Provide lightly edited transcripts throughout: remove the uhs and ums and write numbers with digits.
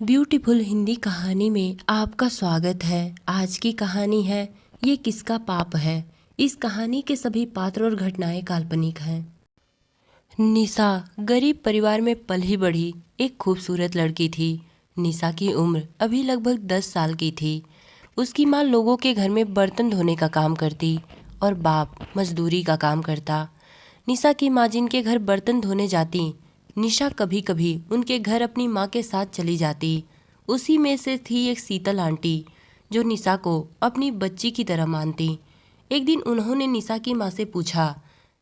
Beautiful Hindi कहानी में आपका स्वागत है। आज की कहानी है ये किसका पाप है। इस कहानी के सभी पात्र और घटनाएं काल्पनिक हैं। निशा गरीब परिवार में पली बढ़ी एक खूबसूरत लड़की थी। निशा की उम्र अभी लगभग 10 साल की थी। उसकी माँ लोगों के घर में बर्तन धोने का काम करती और बाप मजदूरी का काम करता। निशा की माँ जिनके घर बर्तन धोने जाती, निशा कभी कभी उनके घर अपनी माँ के साथ चली जाती। उसी में से थी एक शीतल आंटी जो निशा को अपनी बच्ची की तरह मानती। एक दिन उन्होंने निशा की माँ से पूछा,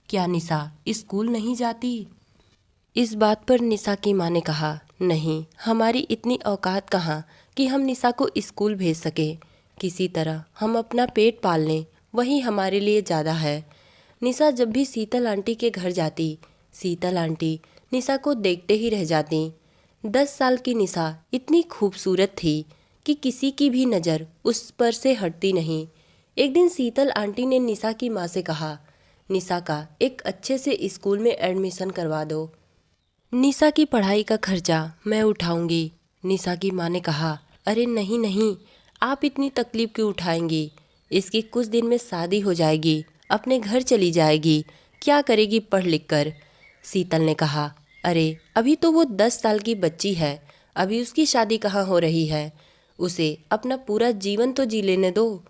क्या निशा स्कूल नहीं जाती? इस बात पर निशा की माँ ने कहा, नहीं, हमारी इतनी औकात कहाँ कि हम निशा को स्कूल भेज सके। किसी तरह हम अपना पेट पाल लें, वही हमारे लिए ज़्यादा है। निशा जब भी शीतल आंटी के घर जाती, शीतल आंटी निशा को देखते ही रह जाती। 10 साल की निशा इतनी खूबसूरत थी कि किसी की भी नज़र उस पर से हटती नहीं। एक दिन शीतल आंटी ने निशा की माँ से कहा, निशा का एक अच्छे से स्कूल में एडमिशन करवा दो। निशा की पढ़ाई का खर्चा मैं उठाऊंगी। निशा की माँ ने कहा, अरे नहीं नहीं, आप इतनी तकलीफ क्यों उठाएंगी? इसकी कुछ दिन में शादी हो जाएगी, अपने घर चली जाएगी, क्या करेगी पढ़ लिख कर? शीतल ने कहा, अरे अभी तो वो 10 साल की बच्ची है, अभी उसकी शादी कहाँ हो रही है? उसे अपना पूरा जीवन तो जी लेने दो।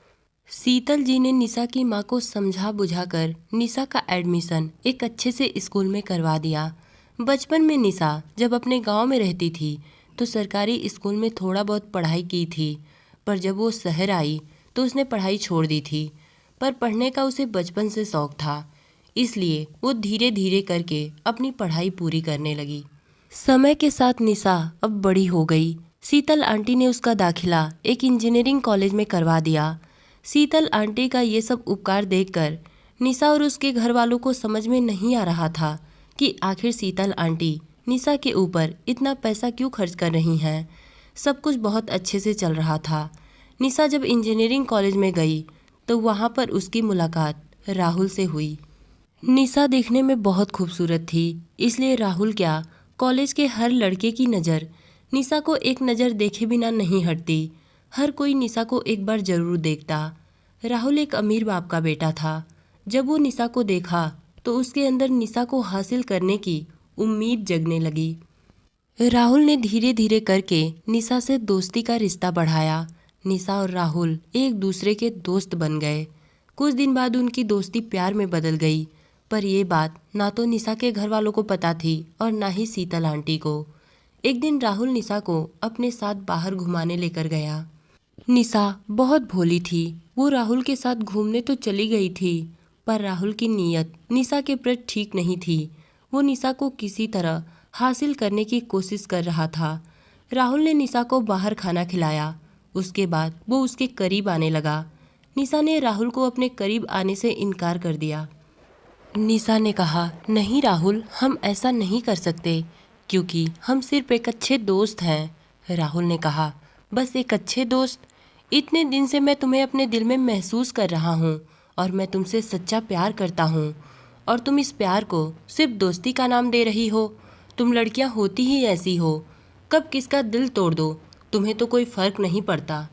शीतल जी ने निशा की माँ को समझा बुझाकर निशा का एडमिशन एक अच्छे से स्कूल में करवा दिया। बचपन में निशा जब अपने गांव में रहती थी तो सरकारी स्कूल में थोड़ा बहुत पढ़ाई की थी, पर जब वो शहर आई तो उसने पढ़ाई छोड़ दी थी। पर पढ़ने का उसे बचपन से शौक था, इसलिए वो धीरे धीरे करके अपनी पढ़ाई पूरी करने लगी। समय के साथ निशा अब बड़ी हो गई। शीतल आंटी ने उसका दाखिला एक इंजीनियरिंग कॉलेज में करवा दिया। शीतल आंटी का ये सब उपकार देखकर निशा और उसके घर वालों को समझ में नहीं आ रहा था कि आखिर शीतल आंटी निशा के ऊपर इतना पैसा क्यों खर्च कर रही हैं। सब कुछ बहुत अच्छे से चल रहा था। निशा जब इंजीनियरिंग कॉलेज में गई तो वहाँ पर उसकी मुलाकात राहुल से हुई। निशा देखने में बहुत खूबसूरत थी, इसलिए राहुल क्या, कॉलेज के हर लड़के की नज़र निशा को एक नज़र देखे बिना नहीं हटती। हर कोई निशा को एक बार ज़रूर देखता। राहुल एक अमीर बाप का बेटा था। जब वो निशा को देखा तो उसके अंदर निशा को हासिल करने की उम्मीद जगने लगी। राहुल ने धीरे धीरे करके निशा से दोस्ती का रिश्ता बढ़ाया। निशा और राहुल एक दूसरे के दोस्त बन गए। कुछ दिन बाद उनकी दोस्ती प्यार में बदल गई, पर ये बात ना तो निशा के घर वालों को पता थी और ना ही शीतल आंटी को। एक दिन राहुल निशा को अपने साथ बाहर घुमाने लेकर गया। निशा बहुत भोली थी। वो राहुल के साथ घूमने तो चली गई थी, पर राहुल की नीयत निशा के प्रति ठीक नहीं थी। वो निशा को किसी तरह हासिल करने की कोशिश कर रहा था। राहुल ने निशा को बाहर खाना खिलाया। उसके बाद वो उसके करीब आने लगा। निशा ने राहुल को अपने करीब आने से इनकार कर दिया। निशा ने कहा, नहीं राहुल, हम ऐसा नहीं कर सकते क्योंकि हम सिर्फ एक अच्छे दोस्त हैं। राहुल ने कहा, बस एक अच्छे दोस्त? इतने दिन से मैं तुम्हें अपने दिल में महसूस कर रहा हूँ और मैं तुमसे सच्चा प्यार करता हूँ, और तुम इस प्यार को सिर्फ दोस्ती का नाम दे रही हो। तुम लड़कियाँ होती ही ऐसी हो, कब किसका दिल तोड़ दो, तुम्हें तो कोई फ़र्क नहीं पड़ता।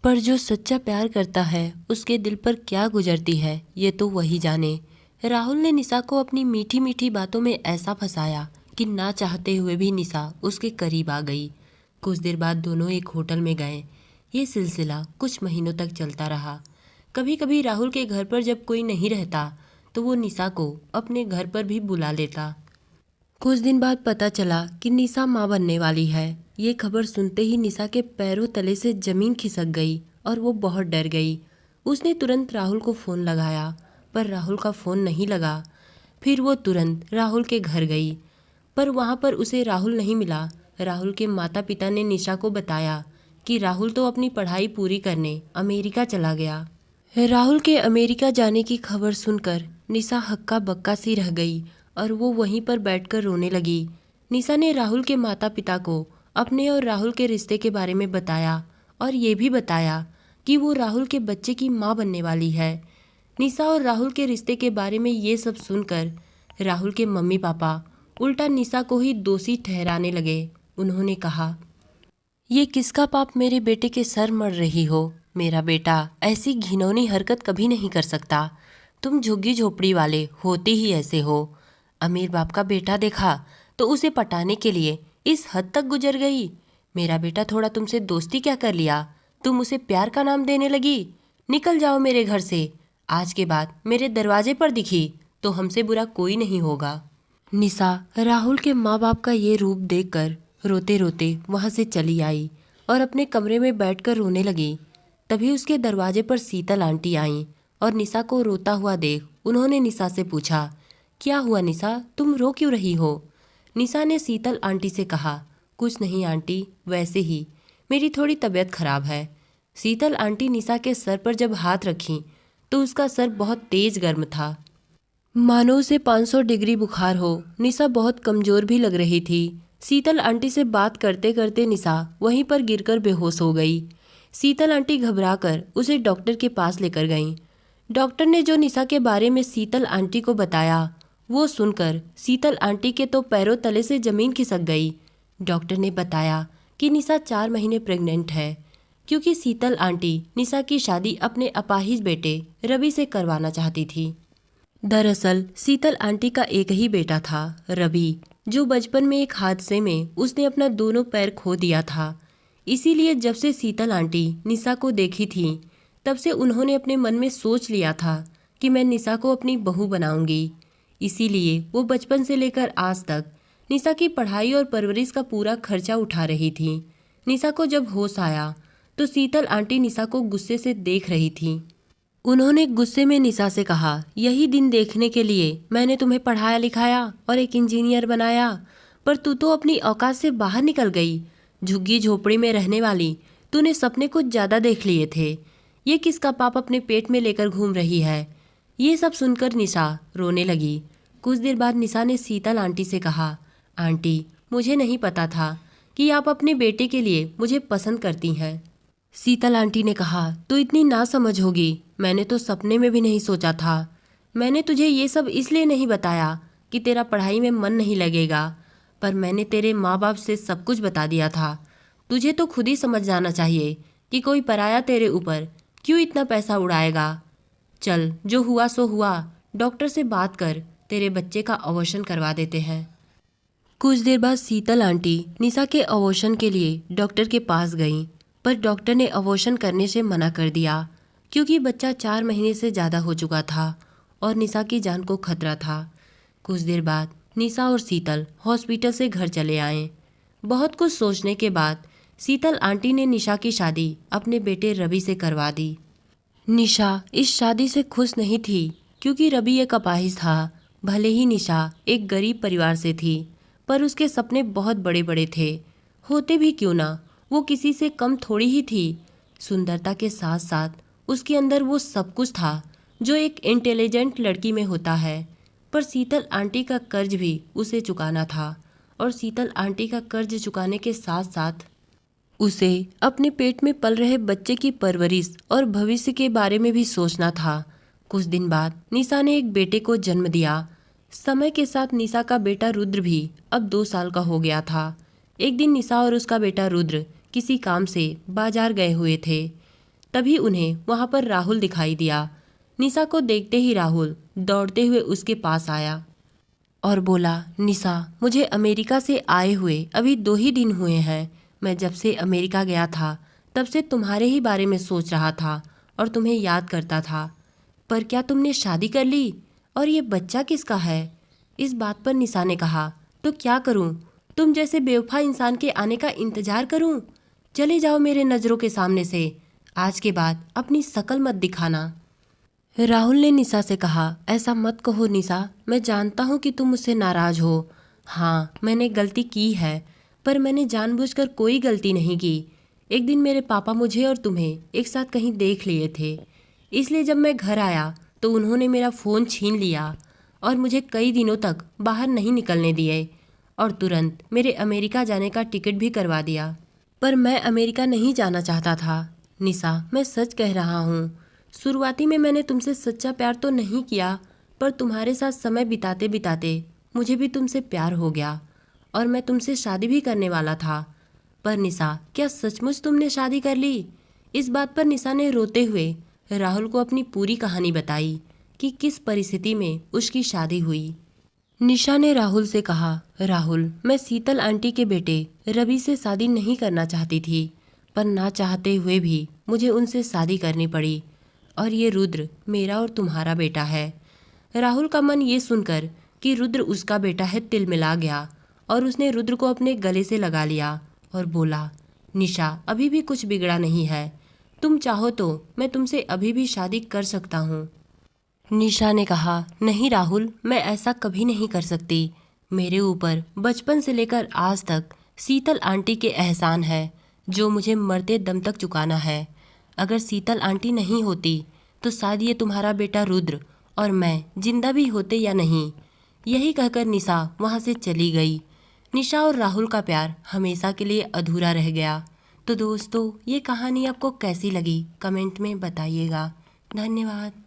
पर जो सच्चा प्यार करता है उसके दिल पर क्या गुजरती है ये तो वही जाने। राहुल ने निशा को अपनी मीठी मीठी बातों में ऐसा फंसाया कि ना चाहते हुए भी निशा उसके करीब आ गई। कुछ देर बाद दोनों एक होटल में गए। ये सिलसिला कुछ महीनों तक चलता रहा। कभी कभी राहुल के घर पर जब कोई नहीं रहता तो वो निशा को अपने घर पर भी बुला लेता। कुछ दिन बाद पता चला कि निशा माँ बनने वाली है। ये खबर सुनते ही निशा के पैरों तले से जमीन खिसक गई और वो बहुत डर गई। उसने तुरंत राहुल को फ़ोन लगाया, पर राहुल का फ़ोन नहीं लगा। फिर वो तुरंत राहुल के घर गई, पर वहाँ पर उसे राहुल नहीं मिला। राहुल के माता पिता ने निशा को बताया कि राहुल तो अपनी पढ़ाई पूरी करने अमेरिका चला गया। राहुल के अमेरिका जाने की खबर सुनकर निशा हक्का बक्का सी रह गई और वो वहीं पर बैठकर रोने लगी। निशा ने राहुल के माता पिता को अपने और राहुल के रिश्ते के बारे में बताया और ये भी बताया कि वो राहुल के बच्चे की माँ बनने वाली है। निशा और राहुल के रिश्ते के बारे में ये सब सुनकर राहुल के मम्मी पापा उल्टा निशा को ही दोषी ठहराने लगे। उन्होंने कहा, ये किसका पाप मेरे बेटे के सर मर रही हो? मेरा बेटा ऐसी घिनौनी हरकत कभी नहीं कर सकता। तुम झुग्गी झोपड़ी वाले होते ही ऐसे हो। अमीर बाप का बेटा देखा तो उसे पटाने के लिए इस हद तक गुजर गई। मेरा बेटा थोड़ा तुमसे दोस्ती क्या कर लिया, तुम उसे प्यार का नाम देने लगी। निकल जाओ मेरे घर से। आज के बाद मेरे दरवाजे पर दिखी तो हमसे बुरा कोई नहीं होगा। निशा राहुल के माँ बाप का ये रूप देखकर रोते रोते वहाँ से चली आई और अपने कमरे में बैठकर रोने लगी। तभी उसके दरवाजे पर शीतल आंटी आईं और निशा को रोता हुआ देख उन्होंने निशा से पूछा, क्या हुआ निशा, तुम रो क्यों रही हो? निशा ने शीतल आंटी से कहा, कुछ नहीं आंटी, वैसे ही मेरी थोड़ी तबीयत खराब है। शीतल आंटी निशा के सर पर जब हाथ रखी तो उसका सर बहुत तेज गर्म था, मानो उसे 500 डिग्री बुखार हो। निशा बहुत कमज़ोर भी लग रही थी। शीतल आंटी से बात करते करते निशा वहीं पर गिरकर बेहोश हो गई। शीतल आंटी घबराकर उसे डॉक्टर के पास लेकर गईं। डॉक्टर ने जो निशा के बारे में शीतल आंटी को बताया वो सुनकर शीतल आंटी के तो पैरों तले से ज़मीन खिसक गई। डॉक्टर ने बताया कि निशा 4 महीने प्रेग्नेंट है, क्योंकि शीतल आंटी निशा की शादी अपने अपाहिज बेटे रवि से करवाना चाहती थी। दरअसल शीतल आंटी का एक ही बेटा था, रवि, जो बचपन में एक हादसे में उसने अपना दोनों पैर खो दिया था। इसीलिए जब से शीतल आंटी निशा को देखी थी तब से उन्होंने अपने मन में सोच लिया था कि मैं निशा को अपनी बहू बनाऊंगी। इसीलिए वो बचपन से लेकर आज तक निशा की पढ़ाई और परवरिश का पूरा खर्चा उठा रही थी। निशा को जब होश आया तो शीतल आंटी निशा को गुस्से से देख रही थी। उन्होंने गुस्से में निशा से कहा, यही दिन देखने के लिए मैंने तुम्हें पढ़ाया लिखाया और एक इंजीनियर बनाया, पर तू तो अपनी औकात से बाहर निकल गई। झुग्गी झोपड़ी में रहने वाली तूने सपने कुछ ज़्यादा देख लिए थे। ये किसका पाप अपने पेट में लेकर घूम रही है? ये सब सुनकर निशा रोने लगी। कुछ देर बाद निशा ने शीतल आंटी से कहा, आंटी, मुझे नहीं पता था कि आप अपने बेटे के लिए मुझे पसंद करती हैं। शीतल आंटी ने कहा, तू इतनी नासमझ होगी, मैंने तो सपने में भी नहीं सोचा था। मैंने तुझे ये सब इसलिए नहीं बताया कि तेरा पढ़ाई में मन नहीं लगेगा, पर मैंने तेरे माँ बाप से सब कुछ बता दिया था। तुझे तो खुद ही समझ जाना चाहिए कि कोई पराया तेरे ऊपर क्यों इतना पैसा उड़ाएगा। चल, जो हुआ सो हुआ, डॉक्टर से बात कर, तेरे बच्चे का अबॉर्शन करवा देते हैं। कुछ देर बाद शीतल आंटी निशा के अबॉर्शन के लिए डॉक्टर के पास गईं, पर डॉक्टर ने अबॉर्शन करने से मना कर दिया, क्योंकि बच्चा 4 महीने से ज़्यादा हो चुका था और निशा की जान को खतरा था। कुछ देर बाद निशा और शीतल हॉस्पिटल से घर चले आए। बहुत कुछ सोचने के बाद शीतल आंटी ने निशा की शादी अपने बेटे रवि से करवा दी। निशा इस शादी से खुश नहीं थी, क्योंकि रवि एक अपाहिज था। भले ही निशा एक गरीब परिवार से थी, पर उसके सपने बहुत बड़े बड़े थे। होते भी क्यों ना, वो किसी से कम थोड़ी ही थी। सुंदरता के साथ साथ उसके अंदर वो सब कुछ था जो एक इंटेलिजेंट लड़की में होता है। पर शीतल आंटी का कर्ज भी उसे चुकाना था, और शीतल आंटी का कर्ज चुकाने के साथ साथ उसे अपने पेट में पल रहे बच्चे की परवरिश और भविष्य के बारे में भी सोचना था। कुछ दिन बाद निशा ने एक बेटे को जन्म दिया। समय के साथ निशा का बेटा रुद्र भी अब 2 साल का हो गया था। एक दिन निशा और उसका बेटा रुद्र किसी काम से बाजार गए हुए थे। तभी उन्हें वहां पर राहुल दिखाई दिया। निशा को देखते ही राहुल दौड़ते हुए उसके पास आया और बोला, निशा, मुझे अमेरिका से आए हुए अभी 2 ही दिन हुए हैं। मैं जब से अमेरिका गया था तब से तुम्हारे ही बारे में सोच रहा था और तुम्हें याद करता था। पर क्या तुमने शादी कर ली? और ये बच्चा किसका है? इस बात पर निशा ने कहा, तो क्या करूं? तुम जैसे बेवफा इंसान के आने का इंतजार करूं? चले जाओ मेरे नज़रों के सामने से। आज के बाद अपनी शकल मत दिखाना। राहुल ने निशा से कहा, ऐसा मत कहो निशा, मैं जानता हूँ कि तुम मुझसे नाराज हो। हाँ, मैंने गलती की है, पर मैंने जानबूझकर कोई गलती नहीं की। एक दिन मेरे पापा मुझे और तुम्हें एक साथ कहीं देख लिए थे, इसलिए जब मैं घर आया तो उन्होंने मेरा फ़ोन छीन लिया और मुझे कई दिनों तक बाहर नहीं निकलने दिए, और तुरंत मेरे अमेरिका जाने का टिकट भी करवा दिया। पर मैं अमेरिका नहीं जाना चाहता था। निशा, मैं सच कह रहा हूँ। शुरुआती में मैंने तुमसे सच्चा प्यार तो नहीं किया, पर तुम्हारे साथ समय बिताते बिताते मुझे भी तुमसे प्यार हो गया और मैं तुमसे शादी भी करने वाला था। पर निशा, क्या सचमुच तुमने शादी कर ली? इस बात पर निशा ने रोते हुए राहुल को अपनी पूरी कहानी बताई कि किस परिस्थिति में उसकी शादी हुई। निशा ने राहुल से कहा, राहुल, मैं शीतल आंटी के बेटे रवि से शादी नहीं करना चाहती थी, पर ना चाहते हुए भी मुझे उनसे शादी करनी पड़ी, और ये रुद्र मेरा और तुम्हारा बेटा है। राहुल का मन ये सुनकर कि रुद्र उसका बेटा है तिलमिला गया, और उसने रुद्र को अपने गले से लगा लिया और बोला, निशा, अभी भी कुछ बिगड़ा नहीं है, तुम चाहो तो मैं तुमसे अभी भी शादी कर सकता हूँ। निशा ने कहा, नहीं राहुल, मैं ऐसा कभी नहीं कर सकती। मेरे ऊपर बचपन से लेकर आज तक शीतल आंटी के एहसान है जो मुझे मरते दम तक चुकाना है। अगर शीतल आंटी नहीं होती तो शायद ये तुम्हारा बेटा रुद्र और मैं जिंदा भी होते या नहीं। यही कहकर निशा वहाँ से चली गई। निशा और राहुल का प्यार हमेशा के लिए अधूरा रह गया। तो दोस्तों, ये कहानी आपको कैसी लगी कमेंट में बताइएगा। धन्यवाद।